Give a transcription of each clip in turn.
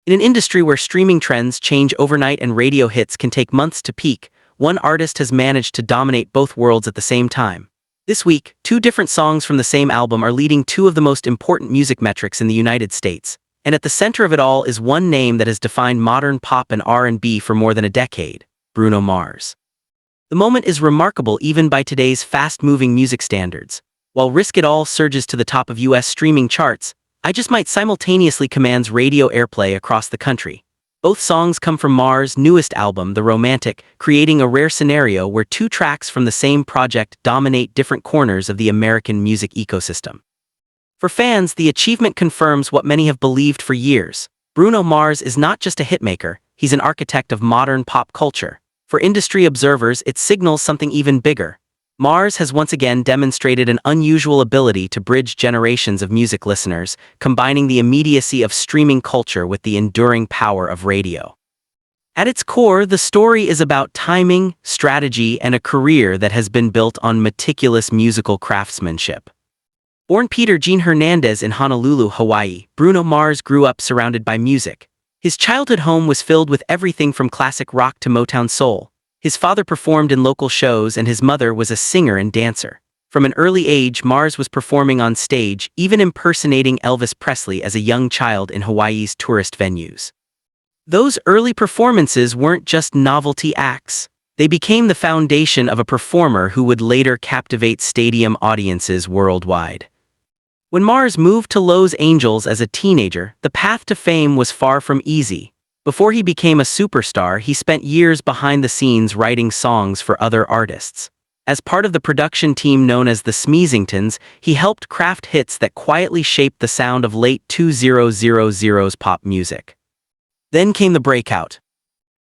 In an industry where streaming trends change overnight and radio hits can take months to peak, one artist has managed to dominate both worlds at the same time. This week, two different songs from the same album are leading two of the most important music metrics in the United States. And at the center of it all is one name that has defined modern pop and R&B for more than a decade: Bruno Mars. The moment is remarkable even by today's fast-moving music standards. While Risk It All surges to the top of US streaming charts, I Just Might simultaneously commands radio airplay across the country. Both songs come from Mars' newest album, The Romantic, creating a rare scenario where two tracks from the same project dominate different corners of the American music ecosystem. For fans, the achievement confirms what many have believed for years. Bruno Mars is not just a hitmaker, he's an architect of modern pop culture. For industry observers, it signals something even bigger. Mars has once again demonstrated an unusual ability to bridge generations of music listeners, combining the immediacy of streaming culture with the enduring power of radio. At its core, the story is about timing, strategy, and a career that has been built on meticulous musical craftsmanship. Born Peter Gene Hernandez in Honolulu, Hawaii, Bruno Mars grew up surrounded by music. His childhood home was filled with everything from classic rock to Motown soul. His father performed in local shows and his mother was a singer and dancer. From an early age, Mars was performing on stage, even impersonating Elvis Presley as a young child in Hawaii's tourist venues. Those early performances weren't just novelty acts. They became the foundation of a performer who would later captivate stadium audiences worldwide. When Mars moved to Los Angeles as a teenager, the path to fame was far from easy. Before he became a superstar, he spent years behind the scenes writing songs for other artists. As part of the production team known as the Smeezingtons, he helped craft hits that quietly shaped the sound of late 2000's pop music. Then came the breakout.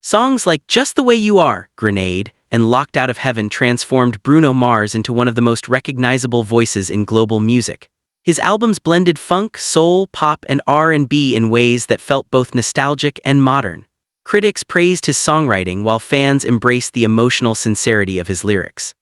Songs like Just the Way You Are, Grenade, and Locked Out of Heaven transformed Bruno Mars into one of the most recognizable voices in global music. His albums blended funk, soul, pop, and R&B in ways that felt both nostalgic and modern. Critics praised his songwriting while fans embraced the emotional sincerity of his lyrics.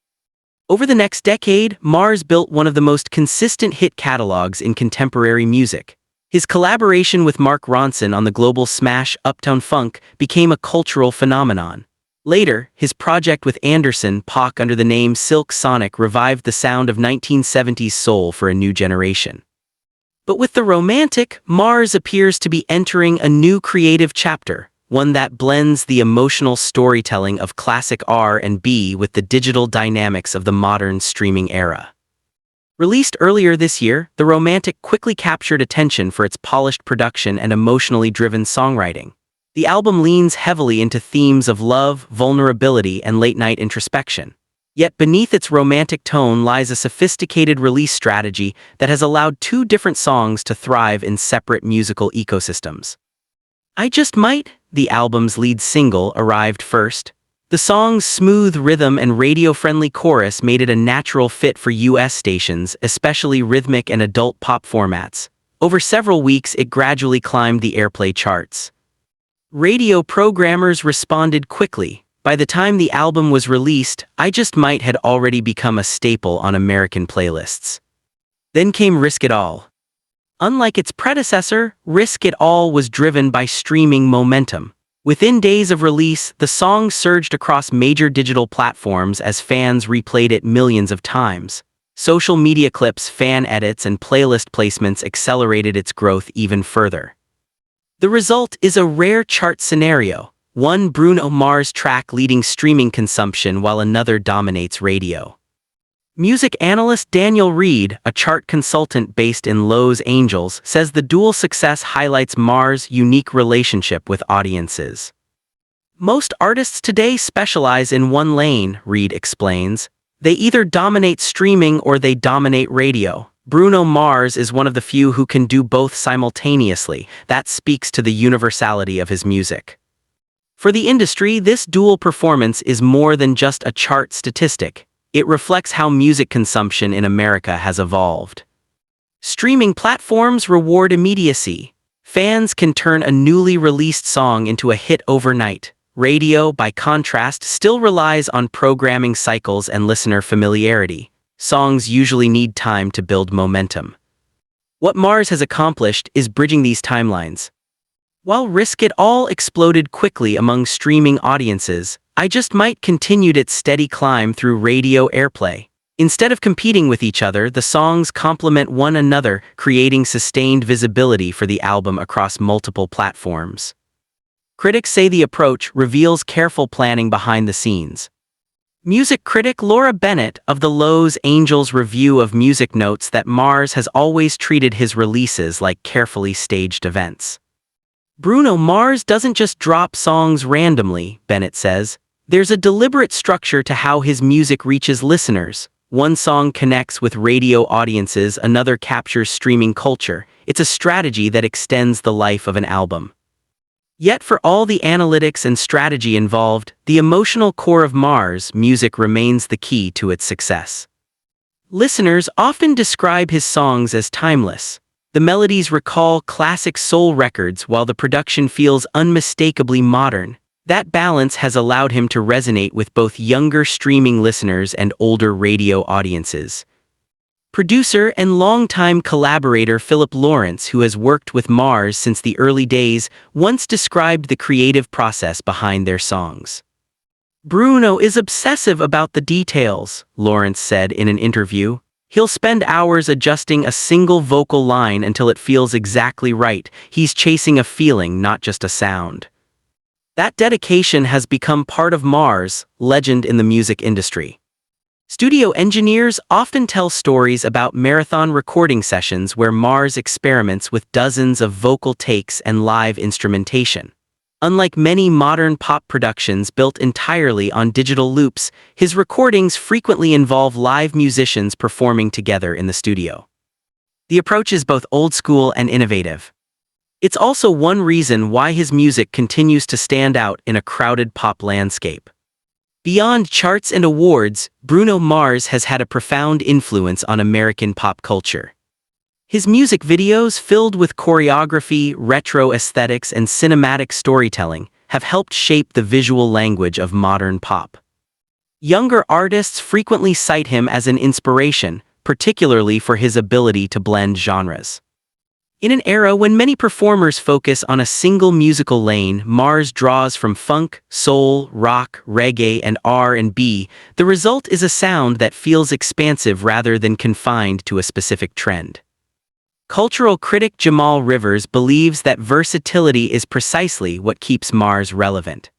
Over the next decade, Mars built one of the most consistent hit catalogs in contemporary music. His collaboration with Mark Ronson on the global smash Uptown Funk became a cultural phenomenon. Later, his project with Anderson .Paak under the name Silk Sonic revived the sound of 1970s soul for a new generation. But with The Romantic, Mars appears to be entering a new creative chapter, one that blends the emotional storytelling of classic R&B with the digital dynamics of the modern streaming era. Released earlier this year, The Romantic quickly captured attention for its polished production and emotionally driven songwriting. The album leans heavily into themes of love, vulnerability, and late-night introspection. Yet beneath its romantic tone lies a sophisticated release strategy that has allowed two different songs to thrive in separate musical ecosystems. I Just Might, the album's lead single, arrived first. The song's smooth rhythm and radio-friendly chorus made it a natural fit for US stations, especially rhythmic and adult pop formats. Over several weeks, it gradually climbed the airplay charts. Radio programmers responded quickly. By the time the album was released, I Just Might had already become a staple on American playlists. Then came Risk It All. Unlike its predecessor, Risk It All was driven by streaming momentum. Within days of release, the song surged across major digital platforms as fans replayed it millions of times. Social media clips, fan edits, and playlist placements accelerated its growth even further. The result is a rare chart scenario, one Bruno Mars track leading streaming consumption while another dominates radio. Music analyst Daniel Reed, a chart consultant based in Los Angeles, says the dual success highlights Mars' unique relationship with audiences. Most artists today specialize in one lane, Reed explains. They either dominate streaming or they dominate radio. Bruno Mars is one of the few who can do both simultaneously. That speaks to the universality of his music. For the industry, this dual performance is more than just a chart statistic. It reflects how music consumption in America has evolved. Streaming platforms reward immediacy. Fans can turn a newly released song into a hit overnight. Radio, by contrast, still relies on programming cycles and listener familiarity. Songs usually need time to build momentum. What Mars has accomplished is bridging these timelines. While Risk It All exploded quickly among streaming audiences, I Just Might continued its steady climb through radio airplay. Instead of competing with each other, the songs complement one another, creating sustained visibility for the album across multiple platforms. Critics say the approach reveals careful planning behind the scenes. Music critic Laura Bennett of the Los Angeles Review of Music notes that Mars has always treated his releases like carefully staged events. Bruno Mars doesn't just drop songs randomly, Bennett says. There's a deliberate structure to how his music reaches listeners. One song connects with radio audiences, another captures streaming culture. It's a strategy that extends the life of an album. Yet for all the analytics and strategy involved, the emotional core of Mars' music remains the key to its success. Listeners often describe his songs as timeless. The melodies recall classic soul records while the production feels unmistakably modern. That balance has allowed him to resonate with both younger streaming listeners and older radio audiences. Producer and longtime collaborator Philip Lawrence, who has worked with Mars since the early days, once described the creative process behind their songs. "Bruno is obsessive about the details," Lawrence said in an interview. "He'll spend hours adjusting a single vocal line until it feels exactly right. He's chasing a feeling, not just a sound." That dedication has become part of Mars' legend in the music industry. Studio engineers often tell stories about marathon recording sessions where Mars experiments with dozens of vocal takes and live instrumentation. Unlike many modern pop productions built entirely on digital loops, his recordings frequently involve live musicians performing together in the studio. The approach is both old school and innovative. It's also one reason why his music continues to stand out in a crowded pop landscape. Beyond charts and awards, Bruno Mars has had a profound influence on American pop culture. His music videos, filled with choreography, retro aesthetics, and cinematic storytelling, have helped shape the visual language of modern pop. Younger artists frequently cite him as an inspiration, particularly for his ability to blend genres. In an era when many performers focus on a single musical lane, Mars draws from funk, soul, rock, reggae, and R&B. The result is a sound that feels expansive rather than confined to a specific trend. Cultural critic Jamal Rivers believes that versatility is precisely what keeps Mars relevant.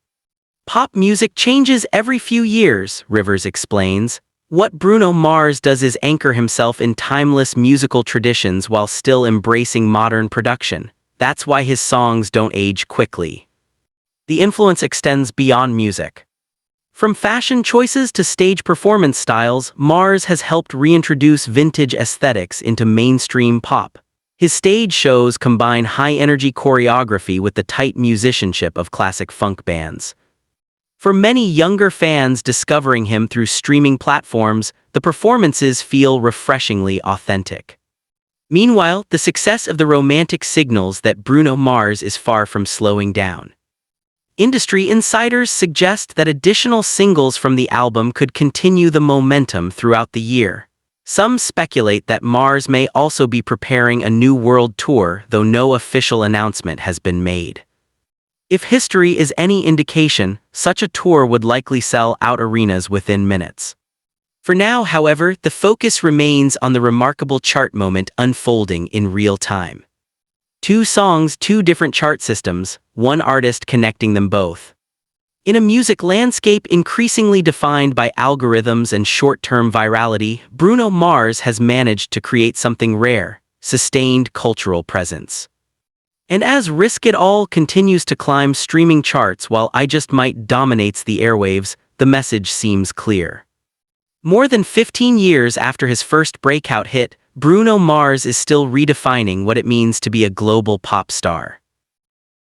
"Pop music changes every few years," Rivers explains. "What Bruno Mars does is anchor himself in timeless musical traditions while still embracing modern production. That's why his songs don't age quickly." The influence extends beyond music. From fashion choices to stage performance styles, Mars has helped reintroduce vintage aesthetics into mainstream pop. His stage shows combine high-energy choreography with the tight musicianship of classic funk bands. For many younger fans discovering him through streaming platforms, the performances feel refreshingly authentic. Meanwhile, the success of the romantic signals that Bruno Mars is far from slowing down. Industry insiders suggest that additional singles from the album could continue the momentum throughout the year. Some speculate that Mars may also be preparing a new world tour, though no official announcement has been made. If history is any indication, such a tour would likely sell out arenas within minutes. For now, however, the focus remains on the remarkable chart moment unfolding in real time. 2 songs, 2 different chart systems, one artist connecting them both. In a music landscape increasingly defined by algorithms and short-term virality, Bruno Mars has managed to create something rare: sustained cultural presence. And as Risk It All continues to climb streaming charts while I Just Might dominates the airwaves, the message seems clear. More than 15 years after his first breakout hit, Bruno Mars is still redefining what it means to be a global pop star.